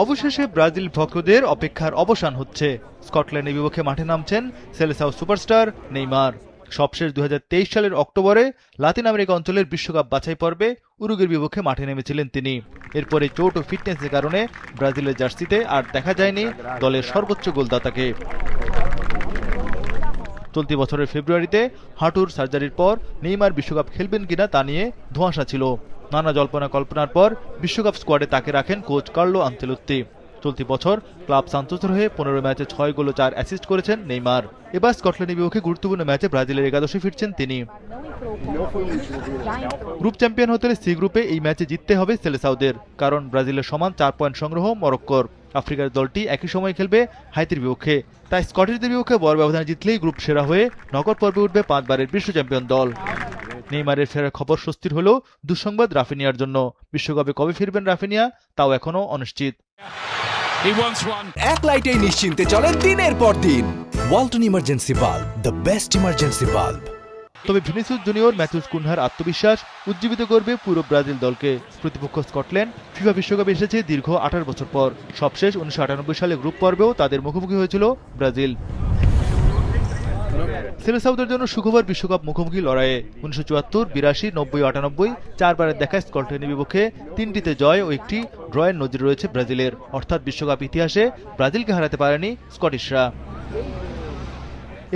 অবশেষে ব্রাজিল ভক্তদের অপেক্ষার অবসান হচ্ছে। স্কটল্যান্ডের বিপক্ষে মাঠে নামছেন সেলেসাও সুপারস্টার নেইমার। সবশেষ 2023 সালের অক্টোবরে লাতিন আমেরিকা অঞ্চলের বিশ্বকাপ বাছাই পর্বে উরুগুয়ের বিপক্ষে মাঠে নেমেছিলেন তিনি। এরপরে চোট ও ফিটনেসের কারণে ব্রাজিলের জার্সিতে আর দেখা যায়নি দলের সর্বোচ্চ গোলদাতাকে। চলতি বছরের ফেব্রুয়ারিতে হাঁটুর সার্জারির পর নেইমার বিশ্বকাপ খেলবেন কিনা তা নিয়ে ধোঁয়াশা ছিল। নানা জল্পনা কল্পনার পর বিশ্বকাপ স্কোয়াডে তাকে রাখেন কোচ কার্লো আনচেলোত্তি। চলতি বছর ক্লাব সান্তোসের হয়ে 15 ম্যাচে 6 গোল ও 4 অ্যাসিস্ট করেছেন নেইমার। এবার স্কটল্যান্ডের বিপক্ষে গুরুত্বপূর্ণ ম্যাচে ব্রাজিলের একাদশে ফিরছেন তিনি। গ্রুপ চ্যাম্পিয়ন হতে সি গ্রুপে এই ম্যাচে জিততে হবে সেলেসাওদের, কারণ ব্রাজিলের সমান 4 পয়েন্ট সংগ্রহ মরক্কোর। আফ্রিকার দলটি একই সময় খেলবে হাইতির বিপক্ষে, তাই স্কটিশদের বিপক্ষে বড় ব্যবধানে জিতলেই গ্রুপ সেরা হয়ে নকআউট পর্বে উঠবে 5 বারের বিশ্ব চ্যাম্পিয়ন দল। নেইমারের ফেরার খবর স্বস্তির হলেও দুঃসংবাদ রাফিনিয়ার জন্য। বিশ্বকাপে কবে ফিরবেন রাফিনিয়া তাও এখনো অনিশ্চিত। এক লাইটেই নিশ্চিন্তে চলে দিনের পর দিন। Walton emergency bulb, the best emergency bulb. তবে ভিনিসিয়াস জুনিয়র, ম্যাথিউস কুনহার আত্মবিশ্বাস উজ্জীবিত করবে পুরো ব্রাজিল দলকে। প্রতিপক্ষ স্কটল্যান্ড ফিফা বিশ্বকাপে এসেছে দীর্ঘ 18 বছর পর। সবশেষ 1998 সালে গ্রুপ পর্বেও তাদের মুখোমুখি হয়েছিল ব্রাজিল। সেলেসাওদের জন্য সুখবর বিশ্বকাপ মুখোমুখি লড়াইয়ে। 1974, 82, 90 ও 98 চারবারের দেখা স্কটল্যান্ডের বিপক্ষে 3টিতে জয় ও একটি ড্রয়ের নজির রয়েছে ব্রাজিলের। অর্থাৎ বিশ্বকাপ ইতিহাসে ব্রাজিলকে হারাতে পারেনি স্কটিশরা।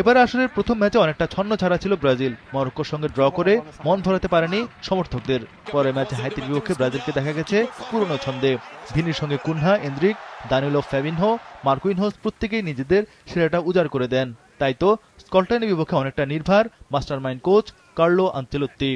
এবার আসরের প্রথম ম্যাচে অনেকটা ছন্ন ছাড়া ছিল ব্রাজিল। মরক্কোর সঙ্গে ড্র করে মন ভরাতে পারেনি সমর্থকদের। পরের ম্যাচে হাইতির বিপক্ষে ব্রাজিলকে দেখা গেছে পুরনো ছন্দে। ভিনির সঙ্গে কুনহা, এন্দ্রিক, দানিলো, ফ্যাবিনহো, মার্কুইনহোস প্রত্যেকেই নিজেদের সেরাটা উজাড় করে দেন। তাই তো স্কটল্যান্ডের বিপক্ষে অনেকটা নির্ভার মাস্টারমাইন্ড কোচ কার্লো আনচেলোত্তি।